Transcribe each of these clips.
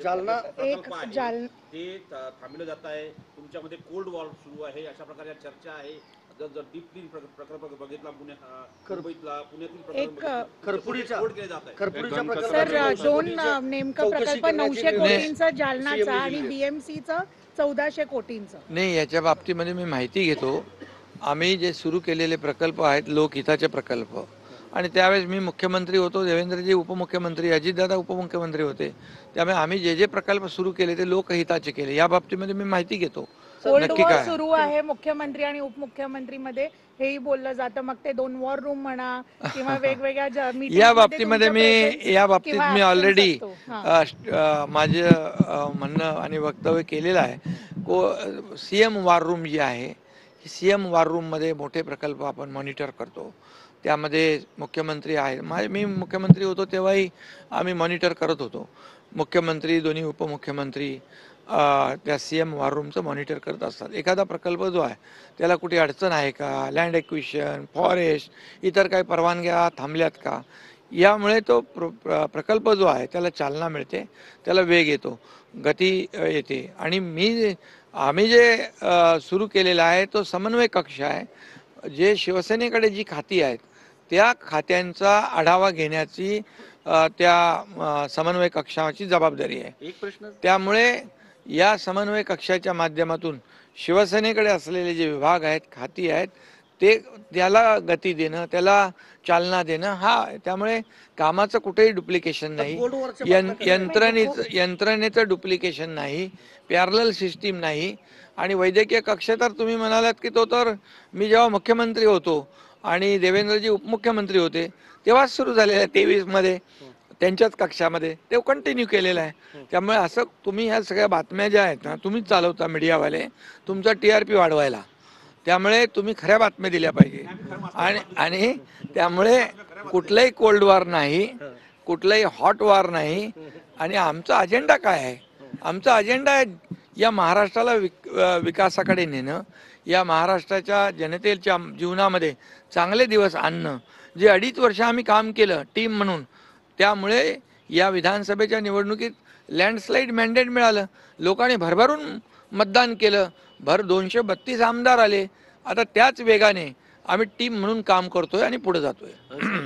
जालना एक जाल ते थांबलं जात आहे. तुमच्यामध्ये कोल्ड वॉर सुरू आहे, अशा प्रकारे चर्चा आहे. जर जर डीपली प्रकल्प बघितला मुंबईतला, पुण्यातील प्रकरण एक बघितलं, खरपुडीच्या कोल्ड केले जात आहे. खरपुडीच्या सर प्रकल्पाची दोन चौकशीची नेमकं प्रकल्प करण्याचे 900 निर्देश कोटींचा जालनाचा CM ने आणि दिलेले आहेत. बीएमसीचं 1400 कोटींचं. नाही, याच्या बाबतीमध्ये मी माहिती घेतो. आम्ही जे सुरू केलेले प्रकल्प आहेत लोकहिताचे प्रकल्प, आणि त्यावेळेस मी मुख्यमंत्री होतो, देवेंद्रजी उपमुख्यमंत्री, अजितदादा उपमुख्यमंत्री होते. त्यामुळे आम्ही जे जे प्रकल्प सुरू केले ते लोकहिताचे केले. या बाबतीमध्ये मी माहिती घेतो कोल्ड नक्की वॉर काय. सुरू आहे मुख्यमंत्री आणि उपमुख्यमंत्री मध्ये, हेही बोललं जातं. मग ते 2 वॉर रूम म्हणा किंवा वेगवेगळ्या या बाबतीमध्ये मी ऑलरेडी माझं म्हणणं आणि वक्तव्य केलेलं आहे. CM वॉर रूम जी आहे, CM वॉर रूममध्ये मोठे प्रकल्प आपण मॉनिटर करतो. त्यामध्ये मुख्यमंत्री आहे, मी मुख्यमंत्री होतो तेव्हाही आम्ही मॉनिटर करत होतो. मुख्यमंत्री, दोन्ही उपमुख्यमंत्री त्या CM वॉर रूमचं मॉनिटर करत असतात. एखादा प्रकल्प जो आहे त्याला कुठे अडचण आहे का, लँड एक्विशन, फॉरेस्ट, इतर काही परवानग्या थांबल्यात का, यामुळे तो प्रकल्प जो आहे त्याला चालना मिळते, त्याला वेग येतो, गती येते. आणि आम्ही जे सुरू केलेला आहे तो समन्वय कक्ष आहे. जे शिवसेनेकडे जी खाती आहेत त्या खात्यांचा आढावा घेण्याची त्या समन्वय कक्षाची जबाबदारी आहे. एक प्रश्न त्यामुळे या समन्वय कक्षाच्या माध्यमातून शिवसेनेकडे असलेले जे विभाग आहेत, खाती आहेत, त्याला गती देणं, त्याला चालना देणं, त्यामुळे कामाचं कुठेही डुप्लिकेशन नाही, यंत्रणेचं डुप्लिकेशन नाही, पॅरलल सिस्टीम नाही. आणि वैद्यकीय कक्ष तर तुम्ही म्हणालात की तो तर मी जेव्हा मुख्यमंत्री होतो आणि देवेंद्रजी उपमुख्यमंत्री होते तेव्हाच सुरू झालेलं आहे. 23मध्ये त्यांच्याच कक्षामध्ये ते कंटिन्यू केलेलं आहे. त्यामुळे असं तुम्ही ह्या सगळ्या बातम्या ज्या आहेत ना, तुम्हीच चालवता मीडियावाले, तुमचा TRP वाढवायला. त्यामुळे तुम्ही खऱ्या बातम्या दिल्या पाहिजे. आणि त्यामुळे कुठलाही कोल्ड वॉर नाही, कुठलाही हॉट वॉर नाही. आणि आमचा अजेंडा काय आहे? आमचा अजेंडा आहे या महाराष्ट्राला विकासाकडे नेणं, या महाराष्ट्राच्या जनतेच्या जीवनामध्ये चांगले दिवस आणणं. जे 2.5 वर्ष आम्ही काम केलं टीम म्हणून, त्यामुळे या विधानसभेच्या निवडणुकीत लँडस्लाईड मॅन्डेट मिळालं, लोकांनी भरभरून मतदान केलं, 232 आमदार आले. आता त्याच वेगाने आम्ही टीम म्हणून काम करतोय आणि पुढे जातोय.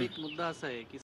एक मुद्दा असा आहे की